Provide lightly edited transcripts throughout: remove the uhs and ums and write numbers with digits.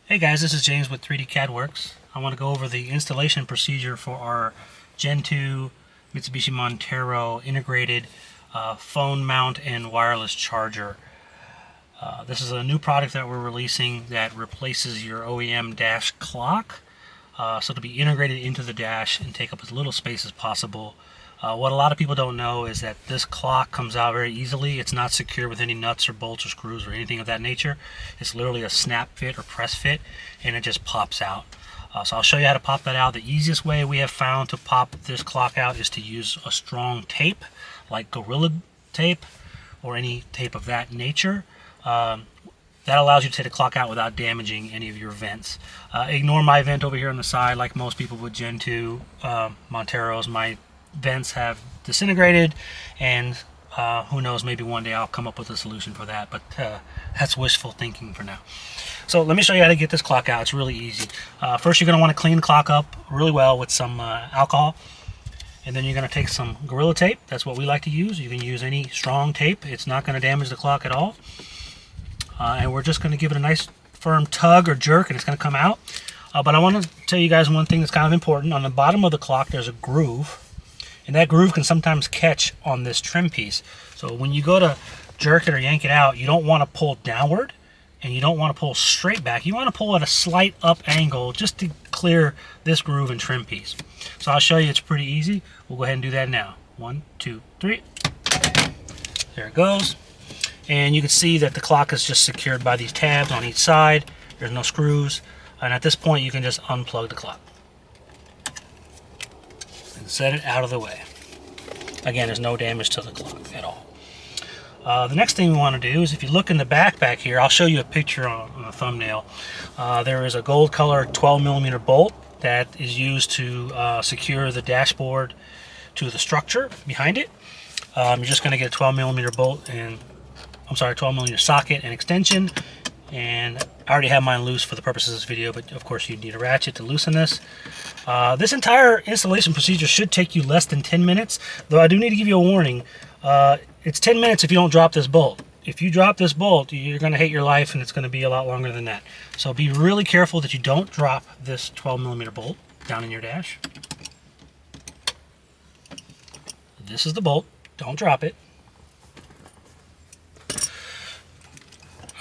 Hey guys, this is James with 3dCadWurx. I want to go over the installation procedure for our Gen 2 Mitsubishi Montero integrated phone mount and wireless charger. This is a new product that we're releasing that replaces your OEM dash clock. So to be integrated into the dash and take up as little space as possible. What a lot of people don't know is that this clock comes out very easily. It's not secure with any nuts or bolts or screws or anything of that nature. It's literally a snap fit or press fit, and it just pops out. So I'll show you how to pop that out. The easiest way we have found to pop this clock out is to use a strong tape, like Gorilla Tape or any tape of that nature. That allows you to take the clock out without damaging any of your vents. Ignore my vent over here on the side. Like most people with Gen 2 Monteros, my vents have disintegrated, and who knows, maybe one day I'll come up with a solution for that, but that's wishful thinking for now. So let me show you how to get this clock out. It's really easy. First, you're going to want to clean the clock up really well with some alcohol, and then you're going to take some Gorilla Tape. That's what we like to use. You can use any strong tape. It's not going to damage the clock at all. And we're just going to give it a nice firm tug or jerk, and it's going to come out. But I want to tell you guys one thing that's kind of important. On the bottom of the clock, there's a groove, and that groove can sometimes catch on this trim piece. So when you go to jerk it or yank it out, you don't want to pull downward, and you don't want to pull straight back. You want to pull at a slight up angle just to clear this groove and trim piece. So I'll show you. It's pretty easy. We'll go ahead and do that now. 1, 2, 3. There it goes. And you can see that the clock is just secured by these tabs on each side. There's no screws. And at this point, you can just unplug the clock and set it out of the way. Again, there's no damage to the clock at all. The next thing we want to do is, if you look in the back here, I'll show you a picture on a thumbnail. There is a gold color 12mm bolt that is used to secure the dashboard to the structure behind it. You're just going to get a 12mm bolt and 12mm socket and extension, and I already have mine loose for the purposes of this video, but of course you need a ratchet to loosen this. This entire installation procedure should take you less than 10 minutes, though I do need to give you a warning. It's 10 minutes if you don't drop this bolt. If you drop this bolt, you're going to hate your life, and it's going to be a lot longer than that. So be really careful that you don't drop this 12mm bolt down in your dash. This is the bolt. Don't drop it.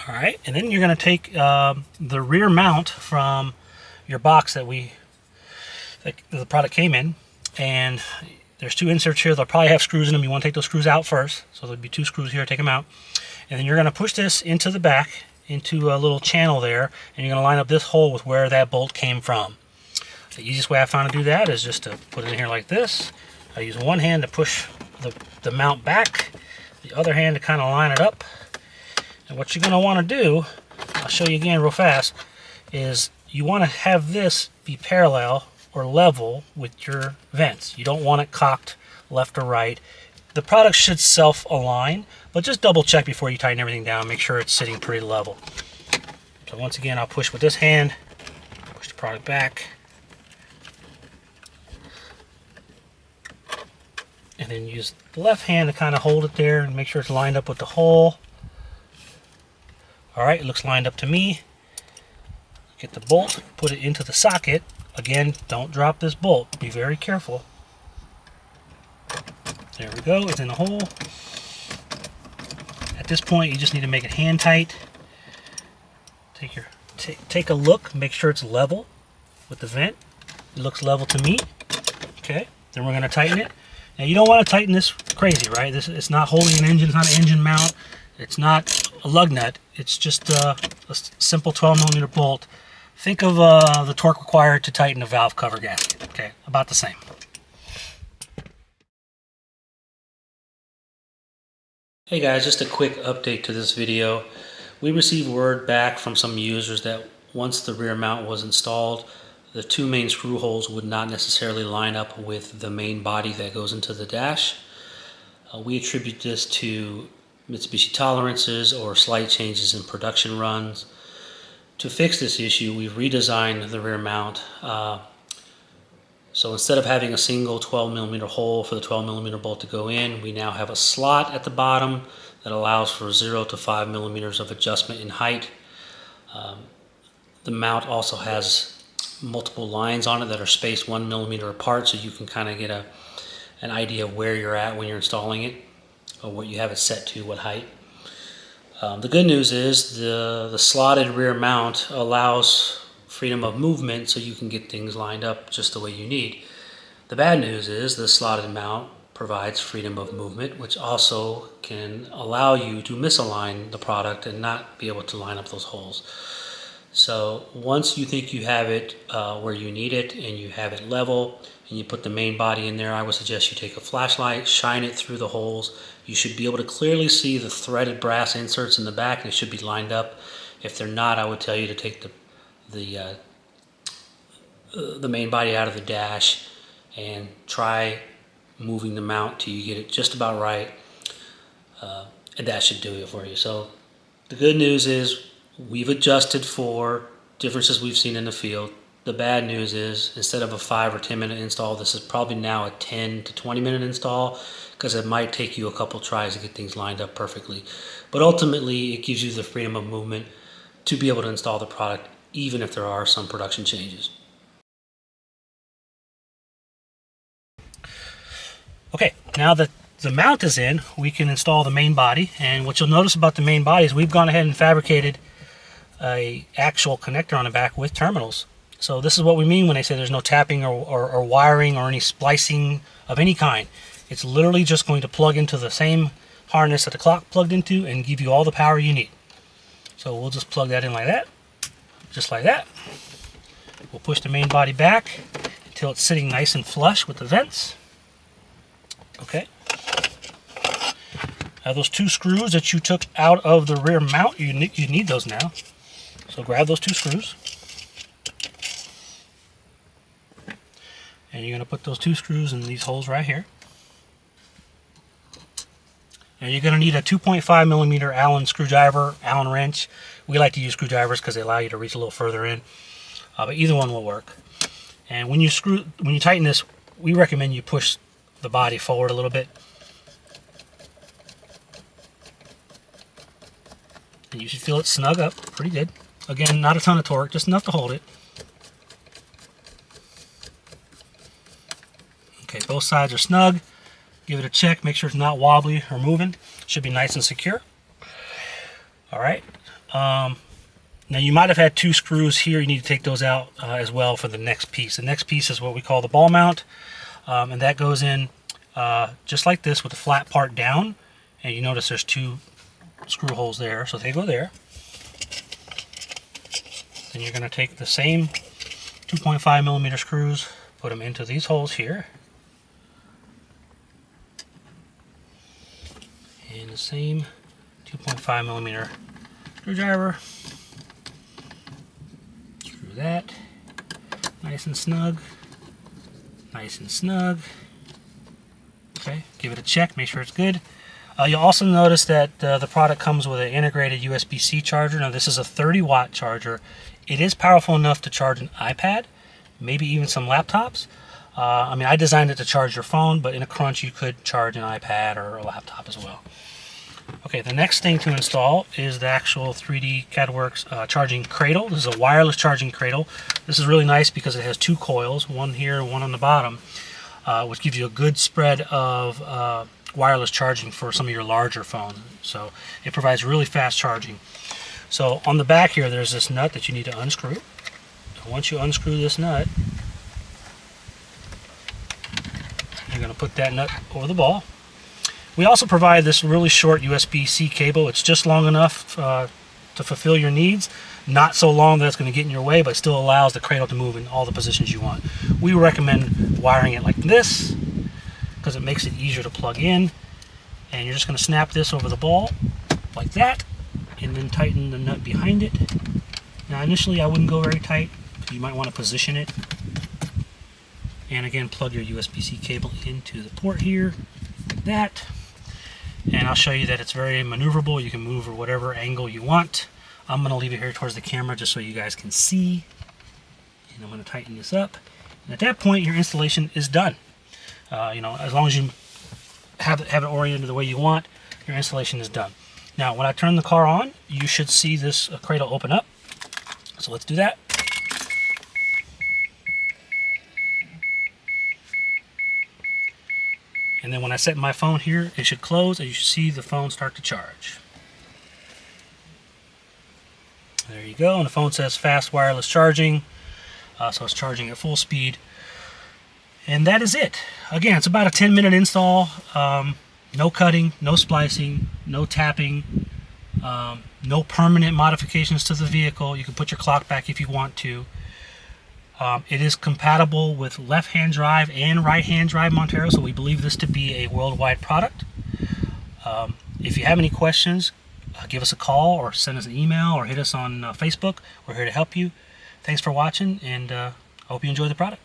Alright, and then you're going to take the rear mount from your box that the product came in, and there's 2 inserts here. They'll probably have screws in them. You want to take those screws out first. So there'll be 2 screws here. Take them out. And then you're going to push this into the back, into a little channel there, and you're going to line up this hole with where that bolt came from. The easiest way I found to do that is just to put it in here like this. I use one hand to push the mount back, the other hand to kind of line it up. And what you're going to want to do, I'll show you again real fast, is you want to have this be parallel or level with your vents. You don't want it cocked left or right. The product should self-align, but just double check before you tighten everything down. Make sure it's sitting pretty level. So once again, I'll push with this hand, push the product back, and then use the left hand to kind of hold it there and make sure it's lined up with the hole. Alright, it looks lined up to me. Get the bolt, put it into the socket. Again, don't drop this bolt. Be very careful. There we go, it's in the hole. At this point, you just need to make it hand tight. Take a look, make sure it's level with the vent. It looks level to me. Okay, then we're going to tighten it. Now, you don't want to tighten this crazy, right? It's not holding an engine, it's not an engine mount. It's not a lug nut. It's just a simple 12mm bolt. Think of the torque required to tighten a valve cover gasket. Okay, about the same. Hey guys, just a quick update to this video. We received word back from some users that once the rear mount was installed, the 2 main screw holes would not necessarily line up with the main body that goes into the dash. We attribute this to Mitsubishi tolerances or slight changes in production runs. To fix this issue, we've redesigned the rear mount. So instead of having a single 12mm hole for the 12mm bolt to go in, we now have a slot at the bottom that allows for 0 to 5mm of adjustment in height. The mount also has multiple lines on it that are spaced 1 millimeter apart, so you can kind of get an idea of where you're at when you're installing it, or what you have it set to, what height. The good news is the slotted rear mount allows freedom of movement, so you can get things lined up just the way you need. The bad news is the slotted mount provides freedom of movement, which also can allow you to misalign the product and not be able to line up those holes. So once you think you have it where you need it and you have it level and you put the main body in there, I would suggest you take a flashlight, shine it through the holes. You should be able to clearly see the threaded brass inserts in the back, and it should be lined up. If they're not, I would tell you to take the main body out of the dash and try moving the mount till you get it just about right, and that should do it for you. So the good news is we've adjusted for differences we've seen in the field. The bad news is instead of a 5 or 10 minute install, this is probably now a 10 to 20 minute install, because it might take you a couple tries to get things lined up perfectly. But ultimately it gives you the freedom of movement to be able to install the product even if there are some production changes. Okay, now that the mount is in, we can install the main body. And what you'll notice about the main body is we've gone ahead and fabricated a actual connector on the back with terminals. So this is what we mean when they say there's no tapping or wiring or any splicing of any kind. It's literally just going to plug into the same harness that the clock plugged into and give you all the power you need. So we'll just plug that in like that, just like that. We'll push the main body back until it's sitting nice and flush with the vents. Okay. Now those 2 screws that you took out of the rear mount, you need those now. So grab those 2 screws. And you're going to put those 2 screws in these holes right here. And you're going to need a 2.5 millimeter Allen screwdriver, Allen wrench. We like to use screwdrivers because they allow you to reach a little further in. But either one will work. And when you tighten this, we recommend you push the body forward a little bit. And you should feel it snug up pretty good. Again, not a ton of torque, just enough to hold it. Okay, both sides are snug. Give it a check, make sure it's not wobbly or moving. Should be nice and secure. All right. Now you might have had 2 screws here. You need to take those out as well for the next piece. The next piece is what we call the ball mount. And that goes in just like this with the flat part down. And you notice there's 2 screw holes there, so they go there. Then you're going to take the same 2.5 millimeter screws, put them into these holes here. And the same 2.5 millimeter screwdriver. Screw that. Nice and snug. Nice and snug. Okay, give it a check, make sure it's good. You'll also notice that the product comes with an integrated USB-C charger. Now this is a 30-watt charger. It is powerful enough to charge an iPad, maybe even some laptops. I mean, I designed it to charge your phone, but in a crunch you could charge an iPad or a laptop as well. Okay, the next thing to install is the actual 3dCadWurx charging cradle. This is a wireless charging cradle. This is really nice because it has 2 coils, one here, one on the bottom, which gives you a good spread of wireless charging for some of your larger phones. So it provides really fast charging. So on the back here, there's this nut that you need to unscrew. And once you unscrew this nut, you're going to put that nut over the ball. We also provide this really short USB-C cable. It's just long enough to fulfill your needs. Not so long that it's going to get in your way, but still allows the cradle to move in all the positions you want. We recommend wiring it like this because it makes it easier to plug in. And you're just going to snap this over the ball like that, and then tighten the nut behind it. Now initially I wouldn't go very tight. You might want to position it. And again, plug your USB-C cable into the port here, like that. And I'll show you that it's very maneuverable. You can move at whatever angle you want. I'm going to leave it here towards the camera just so you guys can see. And I'm going to tighten this up. And at that point, your installation is done. You know, as long as you have it oriented the way you want, your installation is done. Now, when I turn the car on, you should see this cradle open up. So let's do that. And then when I set my phone here, it should close and you should see the phone start to charge. There you go, and the phone says fast wireless charging, so it's charging at full speed. And that is it. Again, it's about a 10-minute install. No cutting, no splicing, no tapping, no permanent modifications to the vehicle. You can put your clock back if you want to. It is compatible with left-hand drive and right-hand drive Montero, so we believe this to be a worldwide product. If you have any questions, give us a call or send us an email or hit us on Facebook. We're here to help you. Thanks for watching, and I hope you enjoy the product.